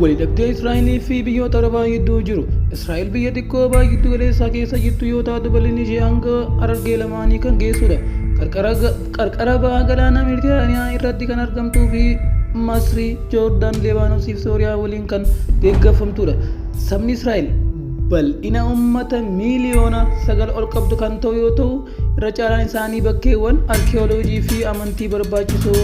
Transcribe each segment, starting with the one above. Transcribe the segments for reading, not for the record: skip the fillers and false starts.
Waliigaltee Israa'elii fi biyyoota Arabaa gidduu jiru. Israa'el biyya xiqqoo baay'ee giddu galeessaa keessa jirtu yoo taatu bal'inni ishee hanga harargee lamaanii kan geessudha. Qarqara baha galaana Meeditiraaniyaa irratti kan argamtuu fi Masrii, Joordaan, Libaanoosii fi Sooriyaa waliin kan deeggarfamtudha. Sabni Israa'el bal'ina uummata miiliyoona 9 ol qabdu kan ta'u yoo ta'u, irra caalaan isaanii bakkeewwan arkeeoloojii fi amantii barbaachisoo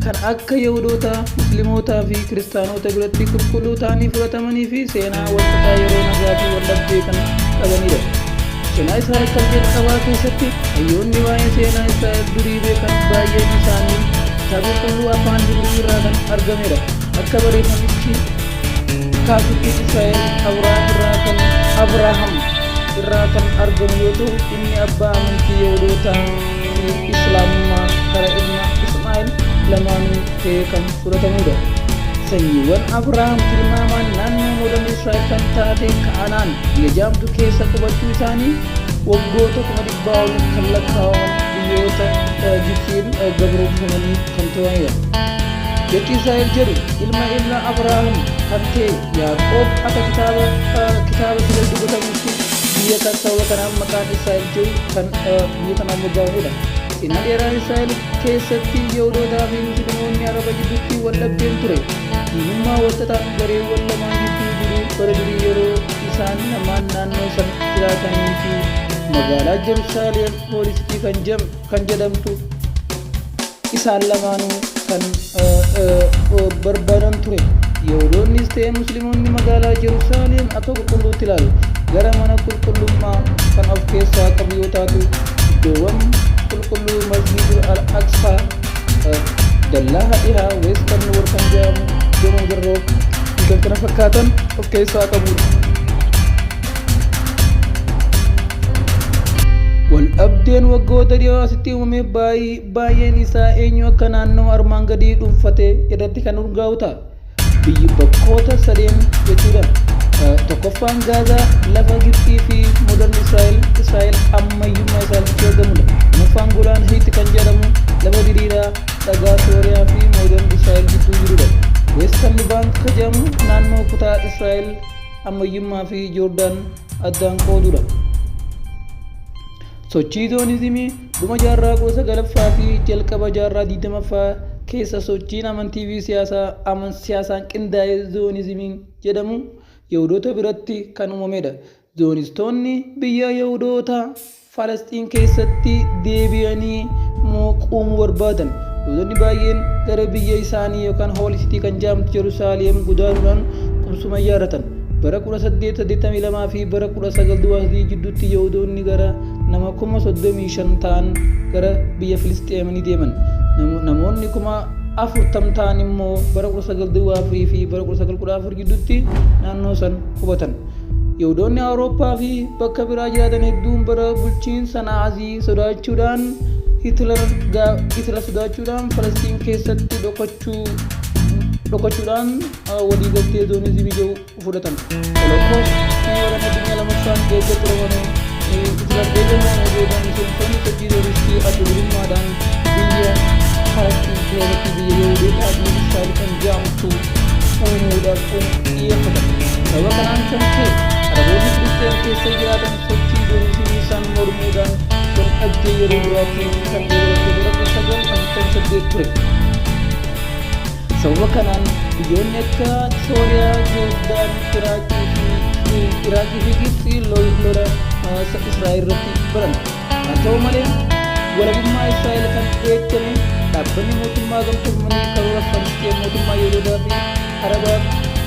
kan akka Yihuudoota, Musliimotaa fi Kiristaanota biratti qulqulluu ta'anii fudhatamanii fi seenaa walxaxaa yeroo nagaa fi wal-dhabdee kan qabanidha. Seenaa Israa'el kan jalqabaa keessatti hayyoonni waa'ee seenaa Israa'el durii beekan baay'een isaanii kitaaba qulqulluu afaan Ibruu irraa kan argamedha. Akka barreeffamichi kaasutti Israa'el Abrahaam irraa kan argamu yoo ta'u, inni abbaa amantii Yihudootaa fi Islaamummaa karaa ilma Ismaa'eel lamaanuu ta'ee kan fudhatamudha. Sanyiiwwan Abrahaam tilmaamaan naannoo mootummaa Israa'el kan taate Ka'anaan biyya jaamtu keessa qubachuu isaanii waggoota 100 ol kan lakkaa'aman biyyoota Gibxiin gabroomfamanii kan turanidha. Jechi Israa'el jedhu ilma Abrahaam kan ta'e Yaaqoob akka kitaaba siree dubbatamutti biyya kan saba kanaaf maqaan Israa'el jedhu kan biyya kanaan moggaafamudha. Seenaa dheeraa Israa'el keessatti Yihudootaa fi Musliimoonni Araba gidduutti wal-dhabdeen ture. Diinummaa walxaxaan gareewwan lamaan gidduu jiru bara durii yeroo isaan namaan naannoo sana jiraatanii fi magaalaa Jeruusaalem poolisitii kan jedhamtu isaan lamaanuu kan barbaadan ture. Yihudoonnis ta'e Musliimoonni magaalaa Jeruusaalem akka qulqulluutti ilaalu. Gara mana qulqullummaa kan of keessaa qabu yoo taatu, iddoowwan qulqulluu Masjidul Aqsaa, dallaa dhihaa, Western Wall kan jedhamu, gamoo garroo kan kana fakkaatan of keessaa qabudha. Wal-dhabdeen waggoota dhiyoo asitti uumame baay'een isaa eenyu akka naannoo armaan gadii dhuunfate irratti kan urgaa'u ta'a. Biyyi bakkoota sadeen jechuudha. Tokkoffaan Gaazaa, lafa Gibxii fi Mooderni Israa'el ammayyummaa isaaniitti argamudha. Lammaffaan Golaan Hiiti kan jedhamu lafa diriiraa dhagaa Sooriyaa fi Mooderni Israa'el gidduu jirudha. Western Bank kan jedhamu naannoo kutaa Israa'el ammayyummaa fi Joordaan addaan qoodudha. Sochii Zoonizimii dhuma jaarraa 19ffaa fi jalqaba jaarraa 20ffaa keessa sochiin amantii fi siyaasaan qindaa'ee Zoonizimii jedhamu Yihudoota biratti kan uumamedha. Zoonistoonni biyya Yihudoota Falasxiin keessatti deebi'anii quumuu barbaadan. Yihudoonni baay'een gara biyya isaanii yookaan Holy City kan jedhamtu Jeruusaalem godaanuudhaan qubsuma ijaarratan. Bara 1882 fi bara 1923 gidduutti Yihudoonni gara nama 35,000 ta'an gara biyya Filisxeemii deeman. Namoonni 40,000 ta'an immoo bara 1904 fi bara 1914 gidduutti naannoo san qubatan. Yihudoonni Awurooppaa fi bakka biraa jiraatan hedduun bara bulchiinsa Naazii sodaachuudhaan Hitler sodaachuudhaan Falastiin keessatti dhokachuudhaan waliigaltee Zoonizimii jedhu fudhatan. Holokoostii waraana addunyaa lammaffaan deeggarsa Oromoo Hitler deeggarsa miseensonni sochii Zoonistii adda durummaadhaan biyya Falastiin keessatti biyya Yihudootaa fi Israa'el kan jedhamtu uumuudhaaf xiyyeeffatan. Sababa kanaan kan ta'e Araboonni Filisxeem keessa jiraatan sochii Zoonizimii isaan mormuudhaan wal-dhabdee yeroo duraatti kan eegalate bara 1958 ture. Sababa kanaan biyyoonni akka Sooriyaa, Joordaan, Iraaqii fi Gibxii lola Israa'el irratti baran. Haa ta'u malee walabummaa Israa'el kan eegame dhaabbanni mootummaa gamtoomanii karoora Falastiin mootummaa Yihudootaa fi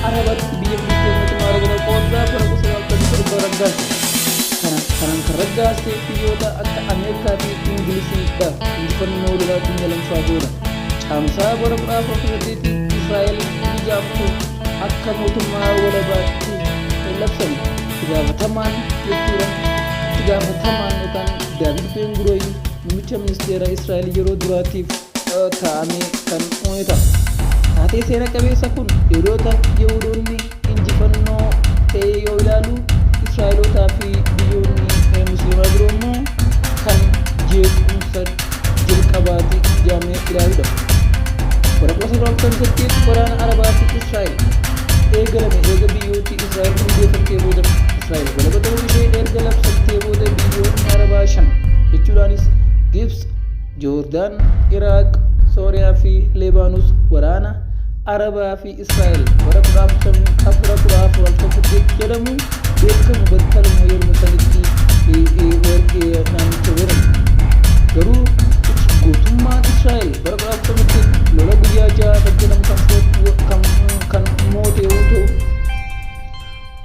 Arabaatti biyya Filisxeem mootummaa Arabaa qooddaa bara 1977 raggaase. Kanaan kan raggaase biyyoota akka Ameerikaa fi Ingiliziidha. Injifannoo lolaa addunyaa lammaffaa booda. Caamsaa bara 1948 Israa'el ijaartu akka mootummaa walabaatti labsame. Itti gaafatamaan yookaan Daawit Ben-Guriyoon muummicha ministeera Israa'el yeroo duraatiif taa'ame kan uume ta'a. Taatee seena qabeessa kun Yihudoota Yihudoonni injifannoo ta'ee yoo ilaalu, Israa'elootaa fi biyyoonni Musliimaa biroo immoo kan jeequmsa jalqabaati jedhamee ilaaludha. Bara 1948 waraana Arabaa fi Israa'el eega Israa'el hundeeffattee booda Israa'el walaba ta'uu ishee erga labsattee booda biyyoonni Arabaa 5 jechuudhaanis Gibs, Joordaan, Iraaq, Sooriyaa fi Libaanoos waraana Arabaa fi Israa'el bara 1414 jedhamu beekamu battaluma yeroo sanitti naannicha weeraran. Garuu gootummaan Israa'el bara 1414 lola guyyaa 6 gaggeeffamu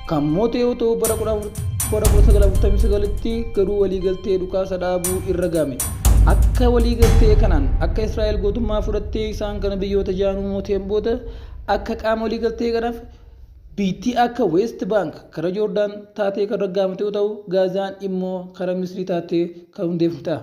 kan moote yoo ta'u bara 1949tti garuu waliigaltee dhukaasa dhaabuu irra gahame. Akka waliigaltee kanaan akka Israa'el gootummaa fudhattee isaan kana biyyoota jaanuu mooteen booda akka qaama waliigaltee kanaaf biitti akka West Bank kara Joordaan taatee kan raggaamte yoo ta'u Gaazaan immoo kara Misrii taatee kan hundeeffamte ta'a.